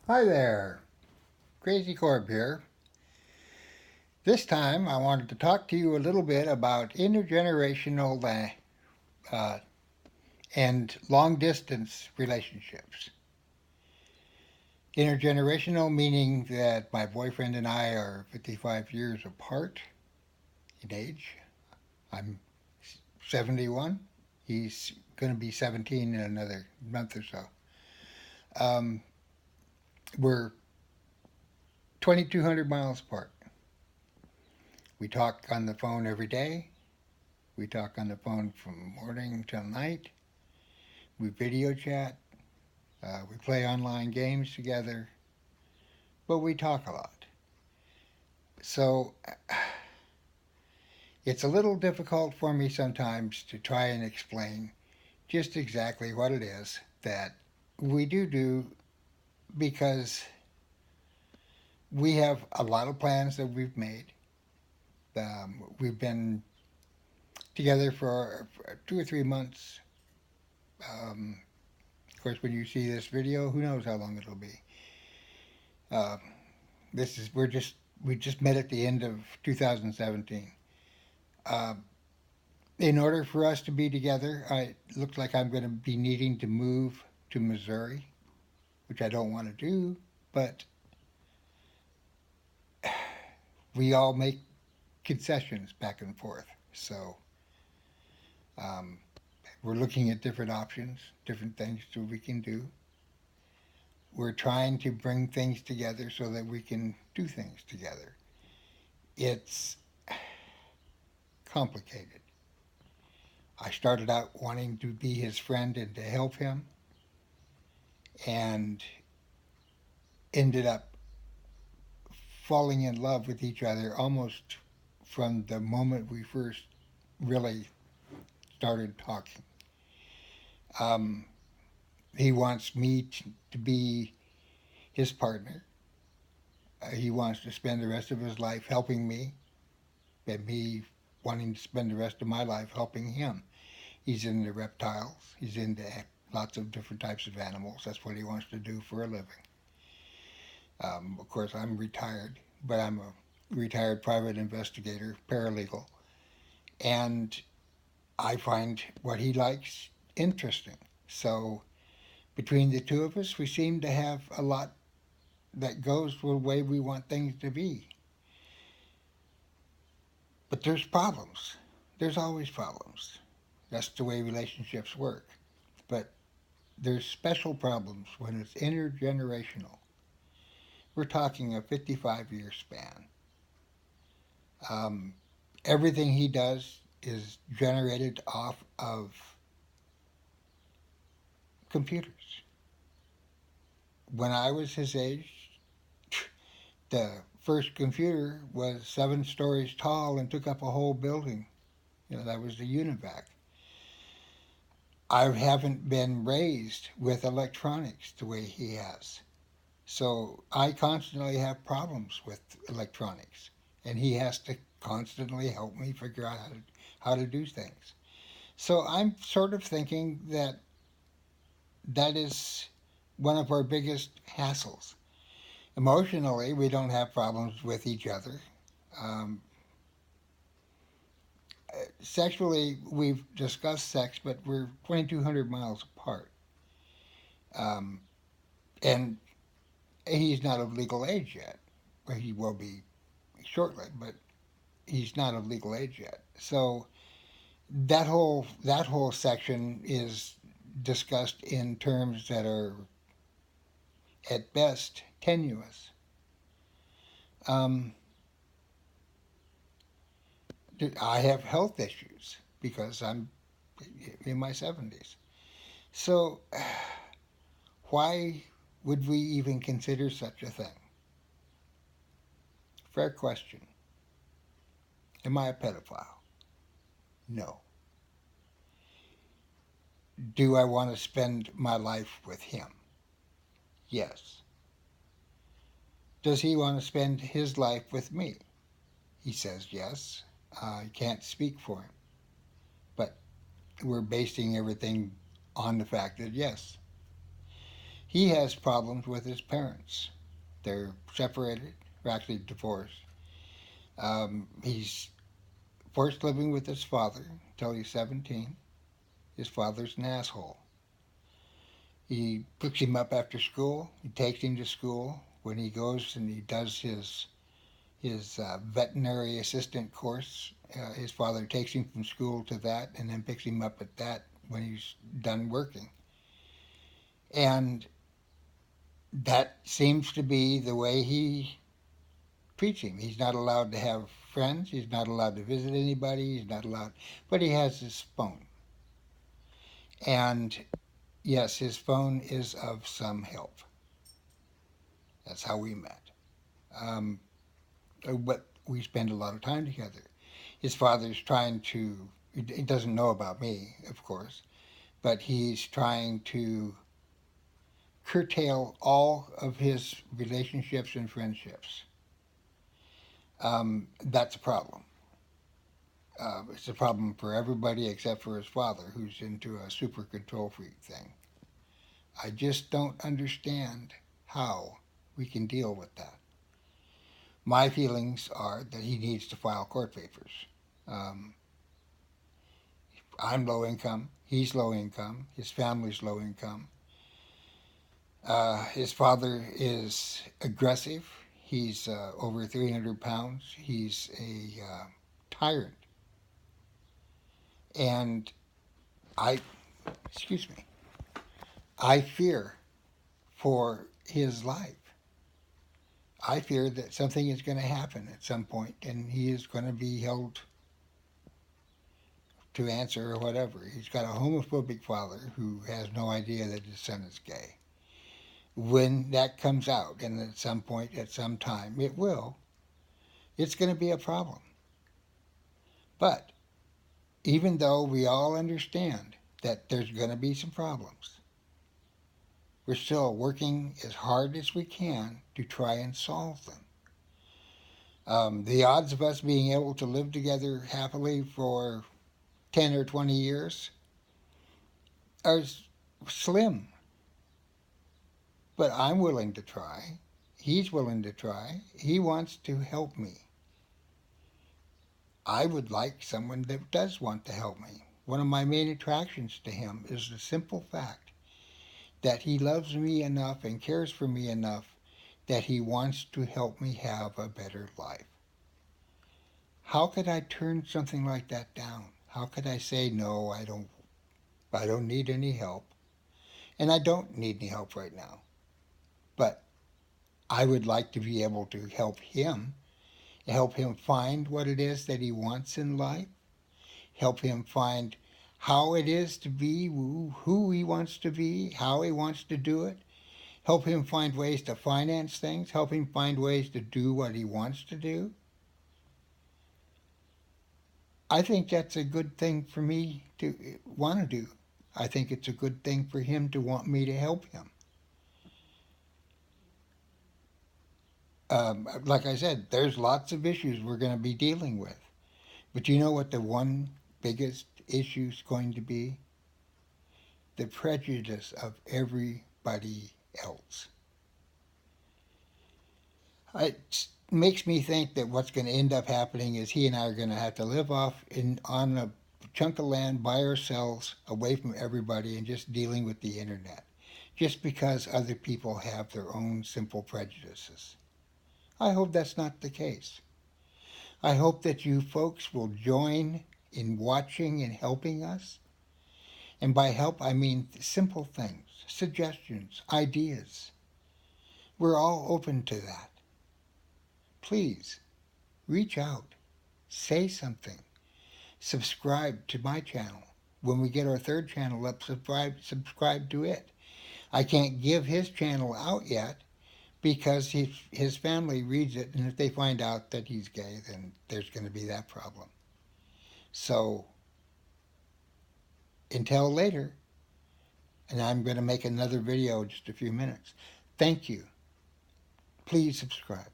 Hi there, Crazy Corb here. This time I wanted to talk to you a little bit about intergenerational uh, and long distance relationships. Intergenerational meaning that my boyfriend and I are 55 years apart in age. I'm 71. He's going to be 17 in another month or so. Um, we're 2,200 miles apart. We talk on the phone every day. We talk on the phone from morning till night. We video chat. We play online games together. But we talk a lot. So it's a little difficult for me sometimes to try and explain just exactly what it is that we do because we have a lot of plans that we've made. We've been together for 2 or 3 months. Um, of course, when you see this video, who knows how long it'll be. Uh, this is we just met at the end of 2017. Uh, in order for us to be together, it looks like I'm going to be needing to move to Missouri, which I don't want to do, but we all make concessions back and forth. So um, we're looking at different options, different things that we can do. We're trying to bring things together so that we can do things together. It's complicated. I started out wanting to be his friend and to help him, and ended up falling in love with each other almost from the moment we first really started talking. Um, he wants me to be his partner. He wants to spend the rest of his life helping me, and me wanting to spend the rest of my life helping him. He's into reptiles. He's into lots of different types of animals. That's what he wants to do for a living. Of course, I'm retired, but I'm a retired private investigator, paralegal, and I find what he likes interesting. So between the two of us, we seem to have a lot that goes the way we want things to be. But there's problems. There's always problems. That's the way relationships work. But there's special problems when it's intergenerational. We're talking a 55-year span. Um, Everything he does is generated off of computers. When I was his age, the first computer was 7 stories tall and took up a whole building. That was the UNIVAC. I haven't been raised with electronics the way he has. So I constantly have problems with electronics. And he has to constantly help me figure out how to do things. So I'm sort of thinking that that is one of our biggest hassles. Emotionally, we don't have problems with each other. Um, Sexually, we've discussed sex, but we're 2,200 miles apart. Um, and he's not of legal age yet. Well, he will be shortly, but he's not of legal age yet. So that whole section is discussed in terms that are at best tenuous. Um, I have health issues because I'm in my 70s. So why would we even consider such a thing? Fair question. Am I a pedophile? No. Do I want to spend my life with him? Yes. Does he want to spend his life with me? He says yes. I can't speak for him. But we're basing everything on the fact that yes. He has problems with his parents. They're separated, or actually divorced. He's first living with his father until he's 17. His father's an asshole. He picks him up after school. He takes him to school. When he goes and he does his veterinary assistant course, his father takes him from school to that and then picks him up at that when he's done working. And that seems to be the way he treats him. He's not allowed to have friends. He's not allowed to visit anybody. He's not allowed, but he has his phone. And yes, his phone is of some help. That's how we met. Um, but we spend a lot of time together. His father's trying to, he doesn't know about me, of course, but he's trying to curtail all of his relationships and friendships. That's a problem. It's a problem for everybody except for his father, who's into a super control freak thing. I just don't understand how we can deal with that. My feelings are that he needs to file court papers. Um, I'm low income. He's low income. His family's low income. His father is aggressive. He's over 300 pounds. He's a tyrant. And I, excuse me, I fear for his life. I fear that something is going to happen at some point and he is going to be held to answer or whatever. He's got a homophobic father who has no idea that his son is gay. When that comes out, and at some point, at some time, it will, it's going to be a problem. But even though we all understand that there's going to be some problems, we're still working as hard as we can to try and solve them. The odds of us being able to live together happily for 10 or 20 years are slim. But I'm willing to try. He's willing to try. He wants to help me. I would like someone that does want to help me. One of my main attractions to him is the simple fact that he loves me enough and cares for me enough that he wants to help me have a better life. How could I turn something like that down? How could I say no, I don't need any help. And I don't need any help right now. But I would like to be able to help him find what it is that he wants in life, help him find how it is to be who he wants to be, how he wants to do it, help him find ways to finance things, help him find ways to do what he wants to do. I think that's a good thing for me to want to do. I think it's a good thing for him to want me to help him. Like I said, there's lots of issues we're going to be dealing with. But you know what the one biggest issue is going to be? The prejudice of everybody else. It makes me think that what's going to end up happening is he and I are going to have to live on a chunk of land by ourselves, away from everybody, and just dealing with the internet, just because other people have their own simple prejudices. I hope that's not the case. I hope that you folks will join in watching and helping us. And by help, I mean simple things, suggestions, ideas. We're all open to that. Please reach out, say something, subscribe to my channel. When we get our third channel up, subscribe to it. I can't give his channel out yet because his family reads it, and if they find out that he's gay, then there's going to be that problem. So until later, and I'm going to make another video in just a few minutes. Thank you. Please subscribe.